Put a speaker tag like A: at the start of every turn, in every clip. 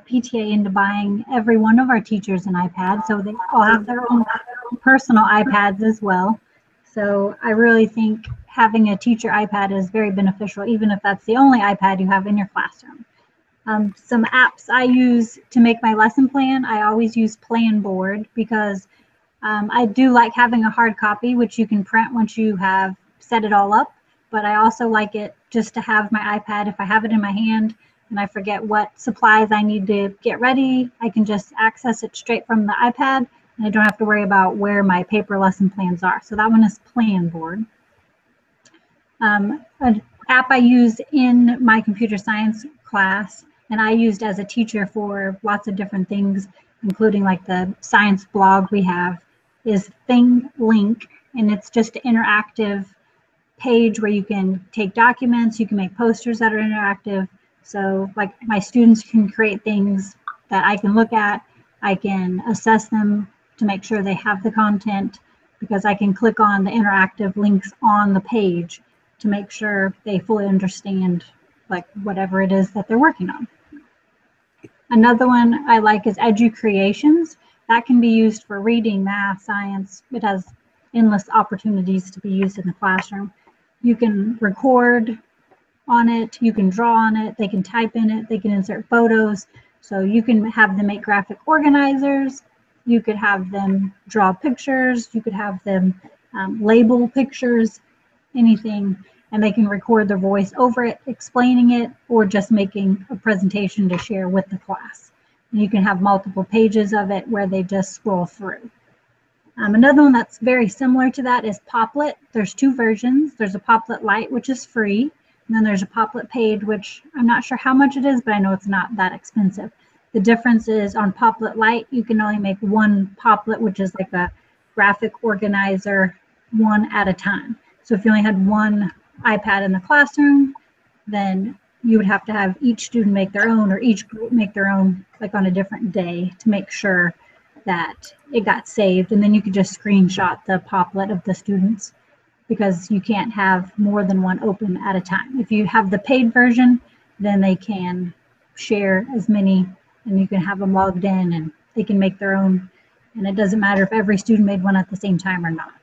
A: PTA into buying every one of our teachers an iPad, so they all have their own personal iPads as well. So I really think having a teacher iPad is very beneficial, even if that's the only iPad you have in your classroom. Some apps I use to make my lesson plan, I always use Planboard because I do like having a hard copy, which you can print once you have set it all up. But I also like it just to have my iPad. If I have it in my hand and I forget what supplies I need to get ready, I can just access it straight from the iPad, and I don't have to worry about where my paper lesson plans are. So that one is Planboard. An app I use in my computer science class, and I used as a teacher for lots of different things, including like the science blog we have, is ThingLink, and it's just an interactive page where you can take documents, you can make posters that are interactive. So like my students can create things that I can look at, I can assess them to make sure they have the content, because I can click on the interactive links on the page to make sure they fully understand like whatever it is that they're working on. Another one I like is EduCreations. That can be used for reading, math, science. It has endless opportunities to be used in the classroom. You can record on it, you can draw on it, they can type in it, they can insert photos. So you can have them make graphic organizers, you could have them draw pictures, you could have them label pictures, anything, and they can record their voice over it, explaining it, or just making a presentation to share with the class. And you can have multiple pages of it where they just scroll through. Another one that's very similar to that is Poplet. There's two versions. There's a Poplet Lite, which is free, and then there's a Poplet Paid, which I'm not sure how much it is, but I know it's not that expensive. The difference is on Poplet Lite, you can only make one Poplet, which is like a graphic organizer, one at a time. So if you only had one iPad in the classroom, then you would have to have each student make their own, or each group make their own, like on a different day, to make sure that it got saved. And then you could just screenshot the Poplet of the students, because you can't have more than one open at a time. If you have the paid version, then they can share as many, and you can have them logged in and they can make their own. And it doesn't matter if every student made one at the same time or not.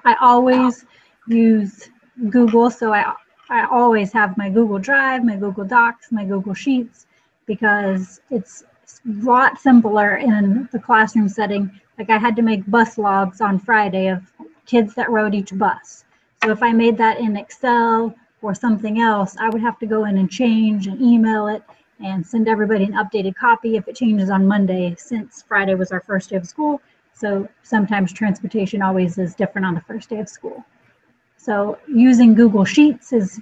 A: I always use Google, so I always have my Google Drive, my Google Docs, my Google Sheets, because it's a lot simpler in the classroom setting. Like I had to make bus logs on Friday of kids that rode each bus. So if I made that in Excel or something else, I would have to go in and change and email it and send everybody an updated copy if it changes on Monday, since Friday was our first day of school. So sometimes transportation always is different on the first day of school. So using Google Sheets is,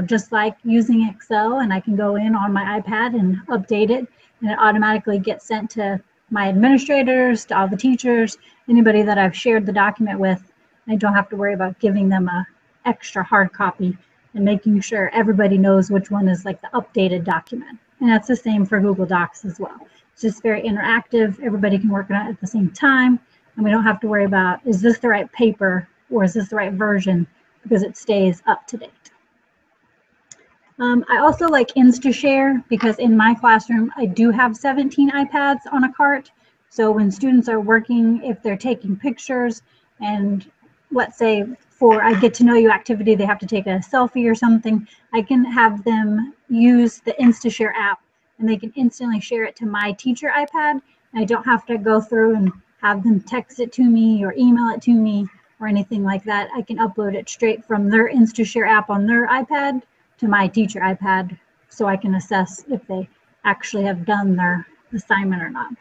A: just like using Excel, and I can go in on my iPad and update it, and it automatically gets sent to my administrators, to all the teachers, anybody that I've shared the document with. I don't have to worry about giving them a extra hard copy and making sure everybody knows which one is like the updated document. And that's the same for Google Docs as well. It's just very interactive. Everybody can work on it at the same time, and we don't have to worry about, is this the right paper or is this the right version, because it stays up to date. I also like InstaShare, because in my classroom, I do have 17 iPads on a cart. So when students are working, if they're taking pictures, and let's say for a get to know you activity, they have to take a selfie or something, I can have them use the InstaShare app, and they can instantly share it to my teacher iPad. I don't have to go through and have them text it to me or email it to me or anything like that. I can upload it straight from their InstaShare app on their iPad to my teacher iPad, so I can assess if they actually have done their assignment or not.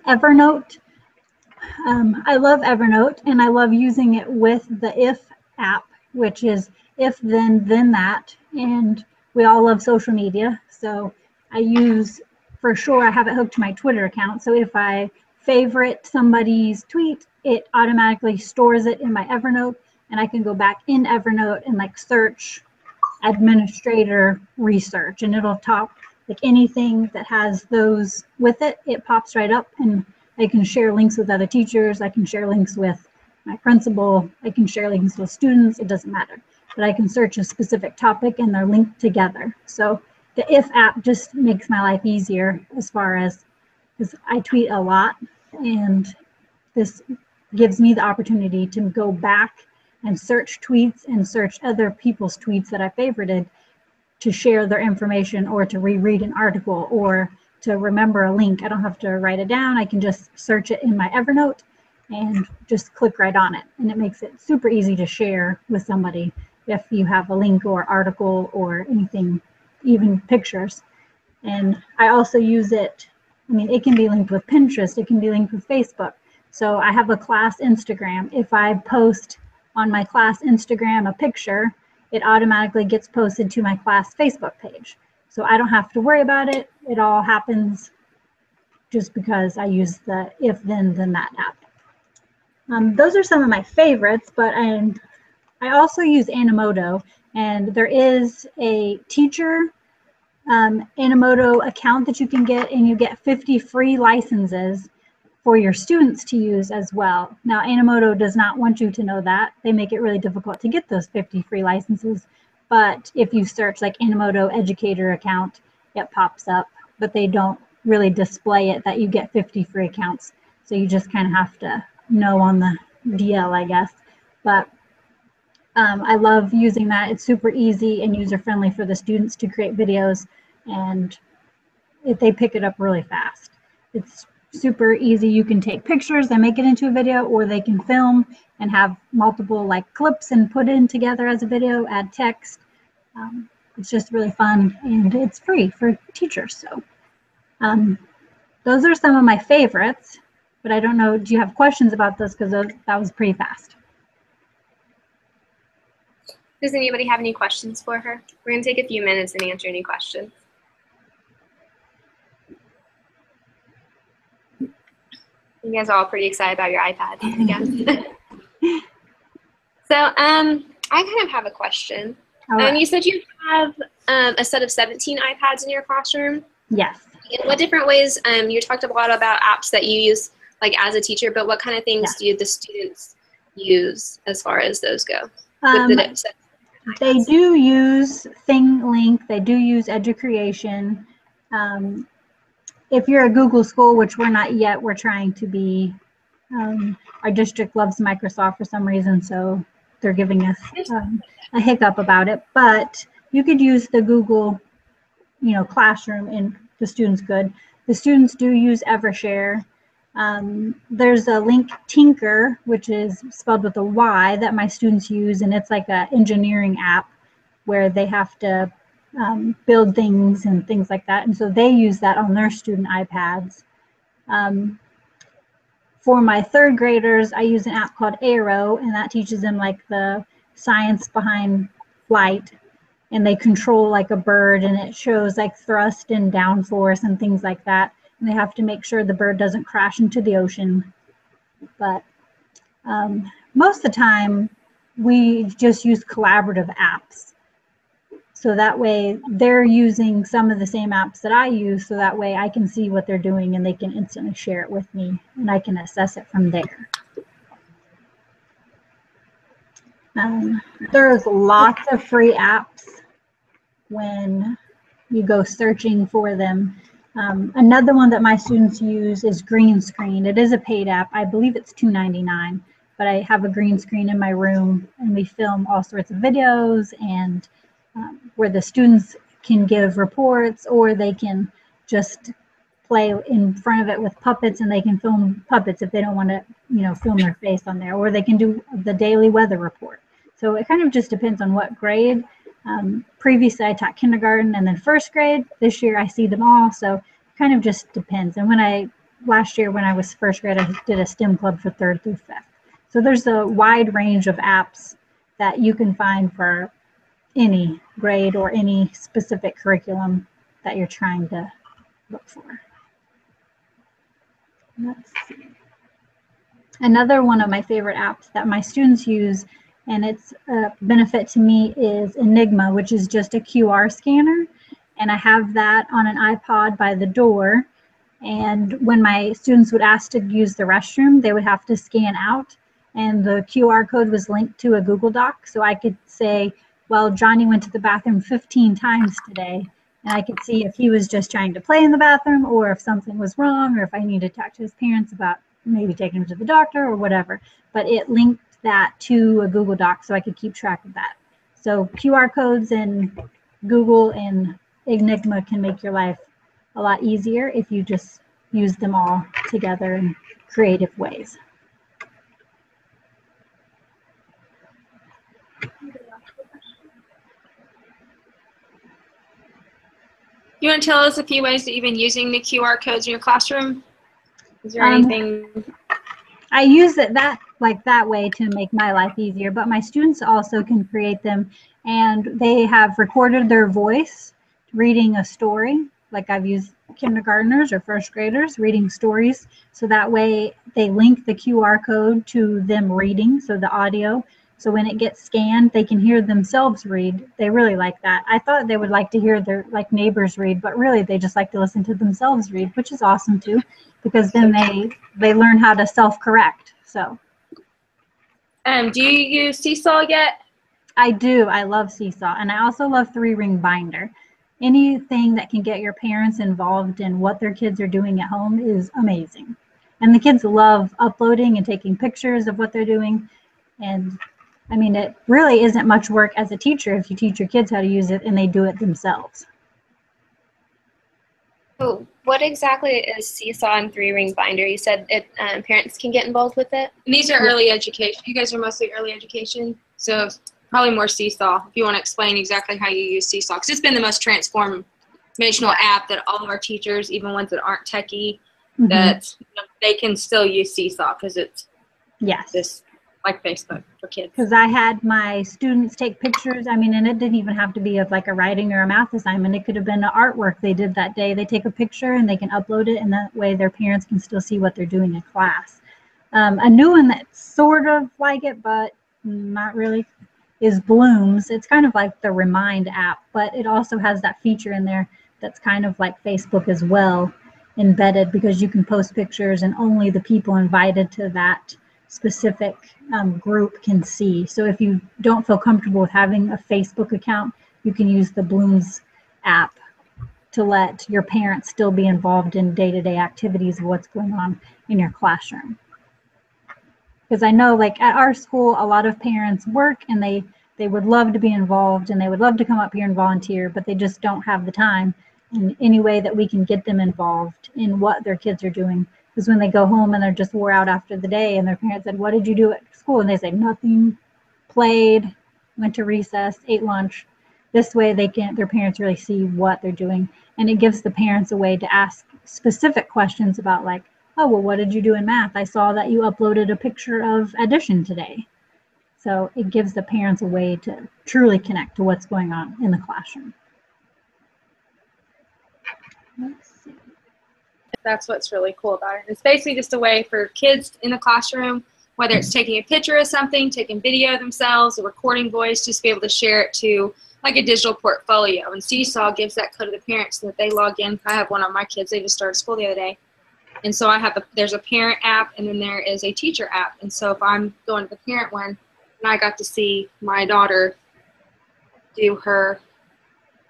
A: Evernote. I love Evernote, and I love using it with the If app, which is if, then that. And we all love social media, so I use, for sure, I have it hooked to my Twitter account. So if I favorite somebody's tweet, it automatically stores it in my Evernote, and I can go back in Evernote and like search administrator research, and it'll talk like anything that has those with it. It pops right up, and I can share links with other teachers. I can share links with my principal. I can share links with students. It doesn't matter, but I can search a specific topic and they're linked together. So the If app just makes my life easier as far as, because I tweet a lot, and this gives me the opportunity to go back and search tweets and search other people's tweets that I favorited to share their information or to reread an article or to remember a link. I don't have to write it down. I can just search it in my Evernote and just click right on it. And it makes it super easy to share with somebody if you have a link or article or anything, even pictures. And I also use it, I mean, it can be linked with Pinterest, it can be linked with Facebook. So I have a class Instagram. If I post on my class Instagram a picture, it automatically gets posted to my class Facebook page. So I don't have to worry about it. It all happens just because I use the If Then That app. Those are some of my favorites, but I also use Animoto, and there is a teacher Animoto account that you can get, and you get 50 free licenses for your students to use as well. Now, Animoto does not want you to know that. They make it really difficult to get those 50 free licenses. But if you search like Animoto educator account, it pops up, but they don't really display it that you get 50 free accounts. So you just kind of have to know on the DL, I guess. But I love using that. It's super easy and user-friendly for the students to create videos, and they pick it up really fast. It's super easy. You can take pictures and make it into a video, or they can film and have multiple like clips and put in together as a video, add text. It's just really fun, and it's free for teachers. So those are some of my favorites, but I don't know, do you have questions about this? Because that was pretty fast.
B: Does anybody have any questions for her? We're going to take a few minutes and answer any questions. You guys are all pretty excited about your iPad, I guess. So I kind of have a question. Right. You said you have a set of 17 iPads in your classroom?
A: Yes.
B: In what different ways, you talked a lot about apps that you use like as a teacher, but what kind of things do the students use as far as those go?
A: They do use ThingLink, they do use Educreation. If you're a Google school, which we're not yet, we're trying to be, our district loves Microsoft for some reason, so they're giving us a hiccup about it. But you could use the Google, Classroom, and the students could. The students do use Evershare. There's a Link Tinker, which is spelled with a Y, that my students use, and it's like an engineering app where they have to build things and things like that, and so they use that on their student iPads. For my third graders, I use an app called Aero, and that teaches them like the science behind flight, and they control like a bird, and it shows like thrust and downforce and things like that. And they have to make sure the bird doesn't crash into the ocean. But most of the time, we just use collaborative apps. So that way, they're using some of the same apps that I use, so that way I can see what they're doing and they can instantly share it with me, and I can assess it from there. There's lots of free apps when you go searching for them. Another one that my students use is Green Screen. It is a paid app. I believe it's $2.99, but I have a green screen in my room, and we film all sorts of videos, and where the students can give reports, or they can just play in front of it with puppets, and they can film puppets if they don't want to, film their face on there, or they can do the daily weather report. So it kind of just depends on what grade. Previously, I taught kindergarten and then first grade. This year, I see them all, so it kind of just depends. And last year when I was first grade, I did a STEM club for 3rd through 5th. So there's a wide range of apps that you can find for any grade or any specific curriculum that you're trying to look for. Let's see. Another one of my favorite apps that my students use, and it's a benefit to me, is Enigma, which is just a QR scanner. And I have that on an iPod by the door. And when my students would ask to use the restroom, they would have to scan out. And the QR code was linked to a Google Doc. So I could say, well, Johnny went to the bathroom 15 times today. And I could see if he was just trying to play in the bathroom or if something was wrong or if I needed to talk to his parents about maybe taking him to the doctor or whatever. But it linked that to a Google Doc so I could keep track of that. So QR codes in Google and Enigma can make your life a lot easier if you just use them all together in creative ways.
B: You want to tell us a few ways that you've been using the QR codes in your classroom? Is there anything?
A: I use it that way to make my life easier, but my students also can create them, and they have recorded their voice reading a story. Like I've used kindergartners or first graders reading stories, so that way they link the QR code to them reading, so the audio. So when it gets scanned, they can hear themselves read. They really like that. I thought they would like to hear their neighbors read, but really they just like to listen to themselves read, which is awesome too, because then they learn how to self-correct. So.
B: Do you use Seesaw yet?
A: I do. I love Seesaw, and I also love 3-ring binder. Anything that can get your parents involved in what their kids are doing at home is amazing. And the kids love uploading and taking pictures of what they're doing. And I mean, it really isn't much work as a teacher if you teach your kids how to use it and they do it themselves.
B: So what exactly is Seesaw and 3-ring binder? You said parents can get involved with it? And these are early education. You guys are mostly early education, so probably more Seesaw. If you want to explain exactly how you use Seesaw, because it's been the most transformational app that all of our teachers, even ones that aren't techie, that they can still use Seesaw because it's just like Facebook for kids.
A: Because I had my students take pictures. I mean, and it didn't even have to be of like a writing or a math assignment. It could have been an artwork they did that day. They take a picture and they can upload it, and that way their parents can still see what they're doing in class. A new one that's sort of like it, but not really, is Blooms. It's kind of like the Remind app, but it also has that feature in there that's kind of like Facebook as well, embedded, because you can post pictures and only the people invited to that specific group can see. So if you don't feel comfortable with having a Facebook account, you can use the Blooms app to let your parents still be involved in day-to-day activities of what's going on in your classroom. Because I know, like at our school, a lot of parents work and they would love to be involved and they would love to come up here and volunteer, but they just don't have the time. And any way that we can get them involved in what their kids are doing, because when they go home and they're just wore out after the day and their parents said, "What did you do at school?" and they say, "Nothing, played, went to recess, ate lunch." This way their parents really see what they're doing, and it gives the parents a way to ask specific questions about, like, "Oh, well, what did you do in math? I saw that you uploaded a picture of addition today." So it gives the parents a way to truly connect to what's going on in the classroom. Let's see.
B: That's what's really cool about it. It's basically just a way for kids in the classroom, whether it's taking a picture of something, taking video of themselves, a recording voice, just be able to share it to like a digital portfolio. And Seesaw gives that code to the parents so that they log in. I have one of my kids, they just started school the other day. And so there's a parent app and then there is a teacher app. And so if I'm going to the parent one, and I got to see my daughter do her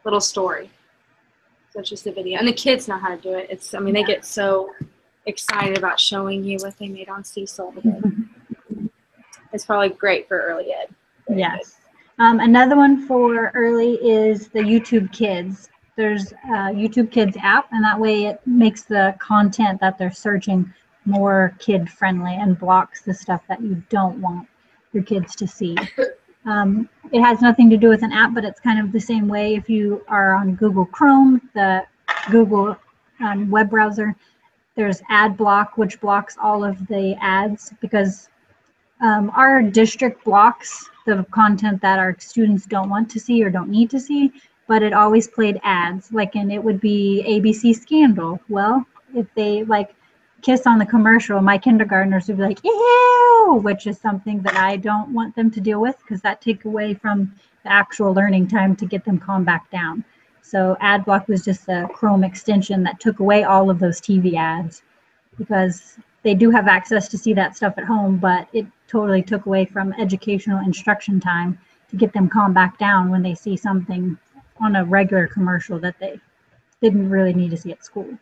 B: little story. So it's just a video. And the kids know how to do it. They get so excited about showing you what they made on Seesaw today. It's probably great for early ed.
A: Yes. Another one for early is the YouTube Kids. There's a YouTube Kids app, and that way it makes the content that they're searching more kid friendly and blocks the stuff that you don't want your kids to see. It has nothing to do with an app, but it's kind of the same way. If you are on Google Chrome, the Google web browser, there's ad block, which blocks all of the ads, because our district blocks the content that our students don't want to see or don't need to see, but it always played ads. And it would be ABC Scandal. Well, if they kiss on the commercial, my kindergartners would be like, "Ew," which is something that I don't want them to deal with, because that takes away from the actual learning time to get them calmed back down. So ad block was just a Chrome extension that took away all of those TV ads, because they do have access to see that stuff at home, but it totally took away from educational instruction time to get them calmed back down when they see something on a regular commercial that they didn't really need to see at school.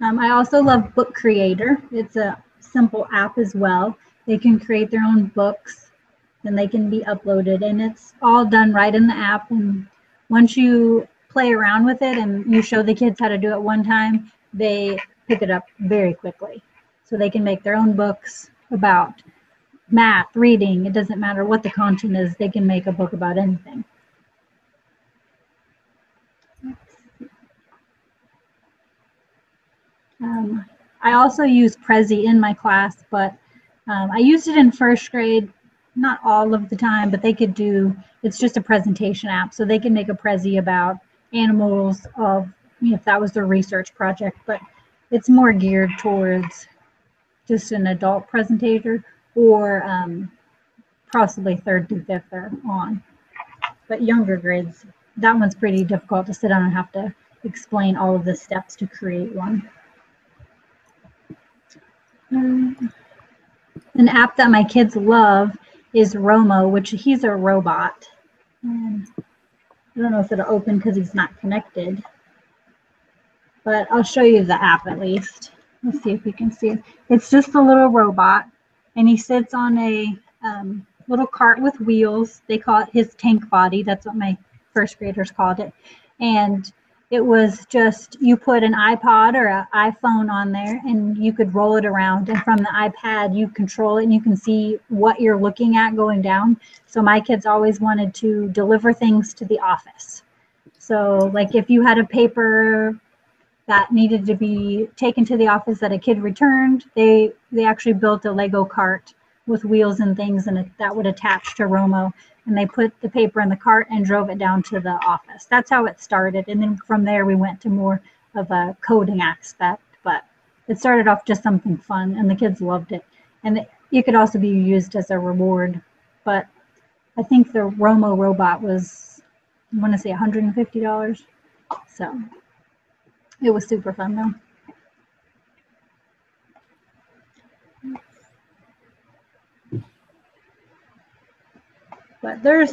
A: I also love Book Creator. It's a simple app as well. They can create their own books and they can be uploaded, and it's all done right in the app. And once you play around with it and you show the kids how to do it one time, they pick it up very quickly. So they can make their own books about math, reading. It doesn't matter what the content is. They can make a book about anything. I also use Prezi in my class, but I used it in first grade, not all of the time, but they could do, it's just a presentation app, so they can make a Prezi about animals of, if that was their research project, but it's more geared towards just an adult presentator or possibly 3rd through 5th or on. But younger grades, that one's pretty difficult to sit down and have to explain all of the steps to create one. An app that my kids love is Romo, which he's a robot. I don't know if it'll open because he's not connected, but I'll show you the app at least. Let's see if you can see it. It's just a little robot, and he sits on a little cart with wheels. They call it his tank body. That's what my first graders called it. And it was just, you put an iPod or an iPhone on there and you could roll it around, and from the iPad you control it and you can see what you're looking at going down. So my kids always wanted to deliver things to the office. So like if you had a paper that needed to be taken to the office that a kid returned, they actually built a Lego cart with wheels and things, and that would attach to Romo, and they put the paper in the cart and drove it down to the office. That's how it started, and then from there we went to more of a coding aspect, but it started off just something fun, and the kids loved it. And it could also be used as a reward, but I think the Romo robot was, I want to say $150, so it was super fun though. But there's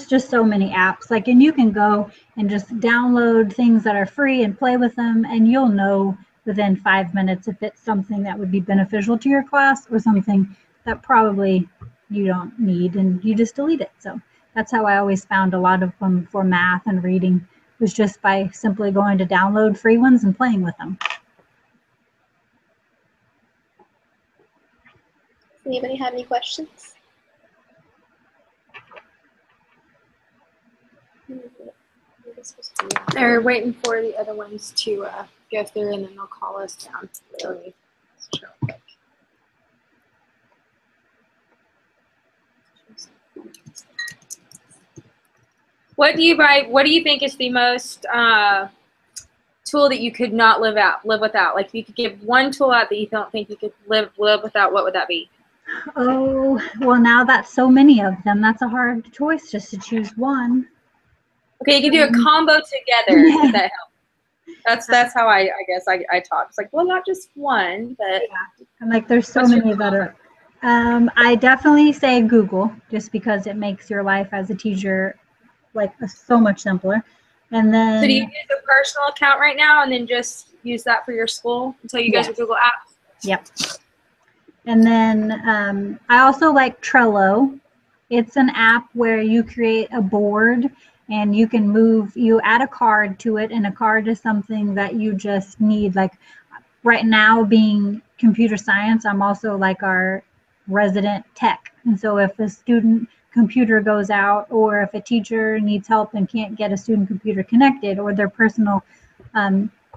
A: just so many apps, like, and you can go and just download things that are free and play with them, and you'll know within 5 minutes if it's something that would be beneficial to your class or something that probably you don't need, and you just delete it. So that's how I always found a lot of them for math and reading, was just by simply going to download free ones and playing with them.
B: Anybody have any questions?
C: They're waiting for the other ones to go through, and then they'll call us down. What do you think is the most tool that you could not live without? Like, if you could give one tool out that you don't think you could live without, what would that be?
A: Oh, well, now that's so many of them, that's a hard choice just to choose one.
C: Okay, you can do a combo together if that helps. That's how I guess I talk. It's like, well, not just one, but
A: yeah. And like there's so many that are. I definitely say Google, just because it makes your life as a teacher like so much simpler. And then.
C: So do you use a personal account right now, and then just use that for your school until you guys are Google Apps?
A: Yep. And then I also like Trello. It's an app where you create a board and you can you add a card to it, and a card is something that you just need. Like right now, being computer science, I'm also like our resident tech. And so if a student computer goes out, or if a teacher needs help and can't get a student computer connected, or their personal,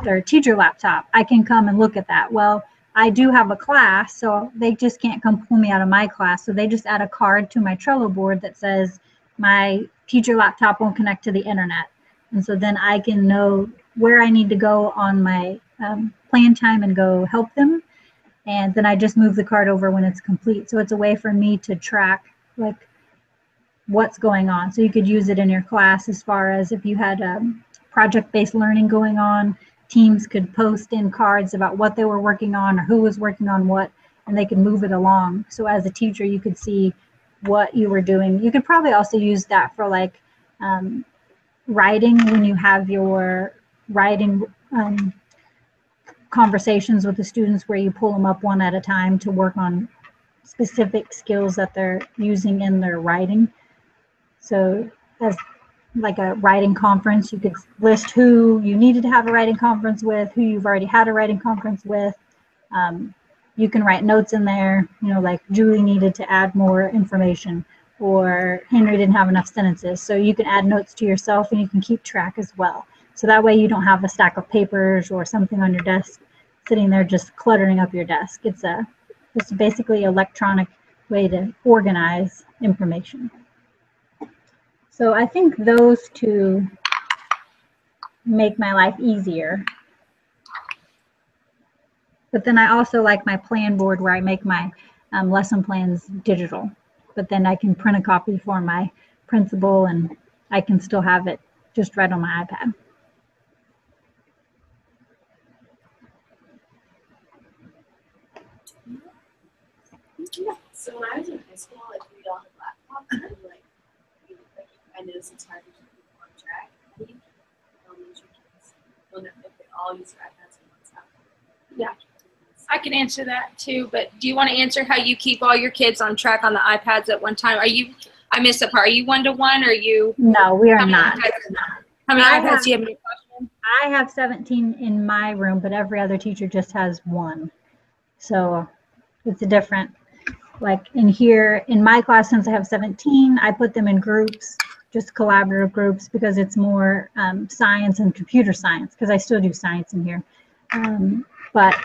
A: their teacher laptop, I can come and look at that. Well, I do have a class, so they just can't come pull me out of my class. So they just add a card to my Trello board that says my teacher laptop won't connect to the internet. And so then I can know where I need to go on my plan time and go help them. And then I just move the card over when it's complete. So it's a way for me to track like what's going on. So you could use it in your class as far as if you had project-based learning going on. Teams could post in cards about what they were working on or who was working on what, and they could move it along. So as a teacher, you could see what you were doing. You could probably also use that for like writing, when you have your writing conversations with the students where you pull them up one at a time to work on specific skills that they're using in their writing. So as like a writing conference, you could list who you needed to have a writing conference with, who you've already had a writing conference with. You can write notes in there, like Julie needed to add more information, or Henry didn't have enough sentences. So you can add notes to yourself and you can keep track as well. So that way you don't have a stack of papers or something on your desk sitting there just cluttering up your desk. It's basically an electronic way to organize information. So I think those two make my life easier. But then I also like my plan board where I make my lesson plans digital. But then I can print a copy for my principal and I can still have it just right on my iPad.
D: So when I was in high school, like we all had laptops, and like I noticed it's hard to keep people on track. I think elementary kids will know if they all use their iPads and WhatsApp.
C: Yeah, I can answer that too. But do you want to answer how you keep all your kids on track on the iPads at one time? I missed that part. Are you 1-to-1? Or are you?
A: No, we are not.
C: How many iPads do you have in your classroom?
A: I have 17 in my room, but every other teacher just has one. So it's a different. Like in here, in my class, since I have 17, I put them in groups, just collaborative groups, because it's more science and computer science, because I still do science in here. But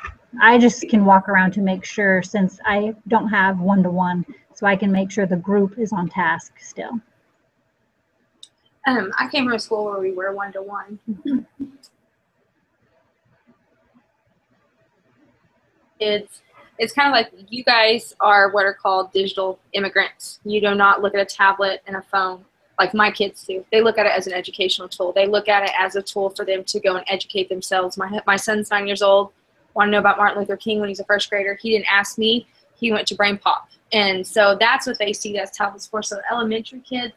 A: I just can walk around to make sure, since I don't have 1-to-1, so I can make sure the group is on task still.
C: I came from a school where we were 1-to-1. It's kind of like you guys are what are called digital immigrants. You do not look at a tablet and a phone like my kids do. They look at it as an educational tool. They look at it as a tool for them to go and educate themselves. My son's 9 years old, wanted to know about Martin Luther King when he's a first grader. He didn't ask me. He went to Brain Pop. And so that's what they see as tablets for. So elementary kids,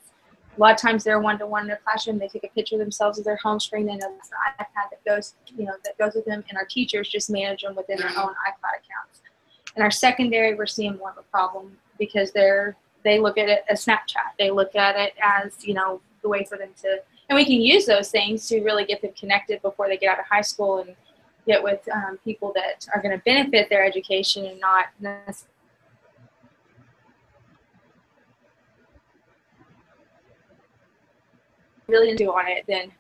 C: a lot of times they're 1-to-1 in their classroom. They take a picture of themselves as their home screen. They know that's the iPad that goes with them. And our teachers just manage them within their own iPad accounts. In our secondary, we're seeing more of a problem because they look at it as Snapchat. They look at it as, the way for them to, and we can use those things to really get them connected before they get out of high school and get with people that are going to benefit their education and not necessarily really do on it than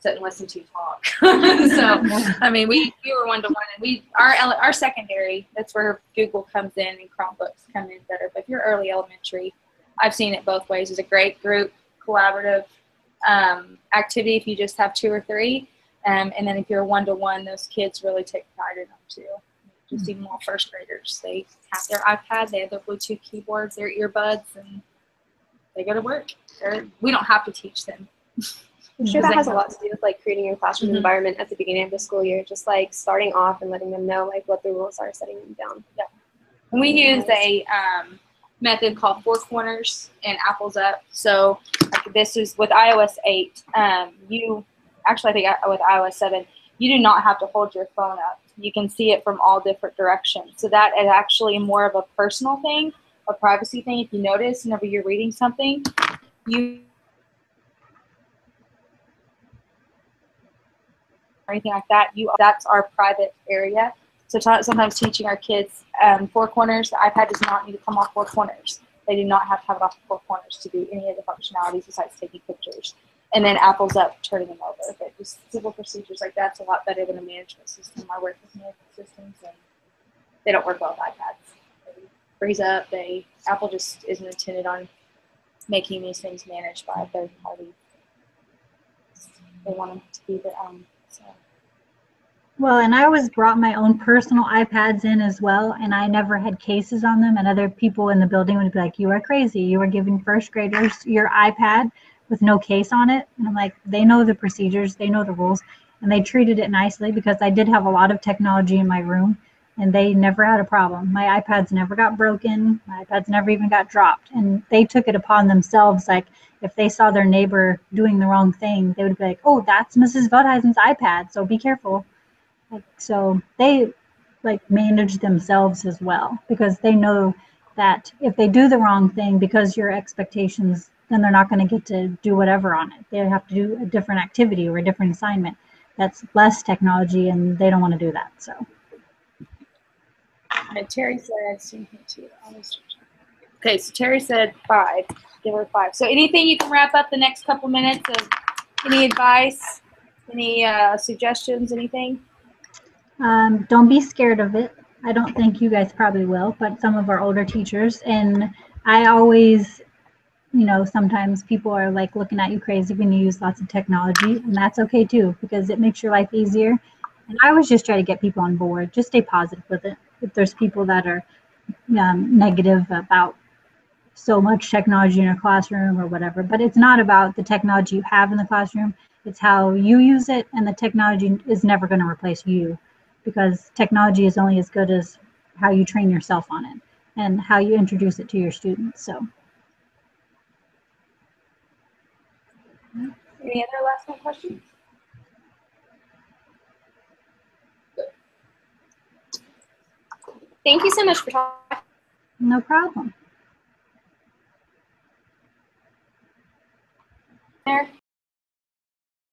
C: sit and listen to talk. So, I mean, we were 1-to-1, and our secondary, that's where Google comes in and Chromebooks come in better. But if you're early elementary, I've seen it both ways. It's a great group, collaborative activity if you just have 2 or 3. And then if you're 1-to-1, those kids really take pride in them too. Just even more first graders, they have their iPad, they have their Bluetooth keyboards, their earbuds, and they go to work. We don't have to teach them.
B: I'm sure that has a lot to do with like creating your classroom environment at the beginning of the school year, just like starting off and letting them know like what the rules are, setting them down.
C: Yeah. And we use a method called 4 corners and apples up. So like this is with iOS 8. I think with iOS 7, you do not have to hold your phone up. You can see it from all different directions. So that is actually more of a personal thing, a privacy thing. If you notice, whenever you're reading something, or anything like that, that's our private area. So sometimes teaching our kids 4 corners, the iPad does not need to come off 4 corners. They do not have to have it off 4 corners to do any of the functionalities besides taking pictures. And then apples up, turning them over. But just simple procedures like that's a lot better than a management system. I work with management systems, and they don't work well with iPads. They freeze up. Apple just isn't intended on making these things managed by a third party. They want them to be their own. So.
A: Well, and I always brought my own personal iPads in as well, and I never had cases on them, and other people in the building would be like, you are crazy. You are giving first graders your iPad with no case on it. And I'm like, they know the procedures, they know the rules, and they treated it nicely because I did have a lot of technology in my room. and they never had a problem. My iPads never got broken. My iPads never even got dropped. And they took it upon themselves, like if they saw their neighbor doing the wrong thing, they would be like, "Oh, that's Mrs. Veldhuizen's iPad, so be careful." Like, so they like manage themselves as well, because they know that if they do the wrong thing because your expectations, then they're not going to get to do whatever on it. They have to do a different activity or a different assignment that's less technology, and they don't want to do that. So.
C: And Terry said, okay, so Terry said 5. Give her 5. So anything you can wrap up the next couple minutes of any advice, any suggestions, anything?
A: Don't be scared of it. I don't think you guys probably will, but some of our older teachers, and I always, sometimes people are like looking at you crazy when you use lots of technology, and that's okay too, because it makes your life easier. And I always just try to get people on board. Just stay positive with it. If there's people that are negative about so much technology in a classroom or whatever, but it's not about the technology you have in the classroom. It's how you use it, and the technology is never going to replace you, because technology is only as good as how you train yourself on it and how you introduce it to your students. So.
C: Any other last minute questions?
B: Thank you so much for talking.
A: No problem.
C: There.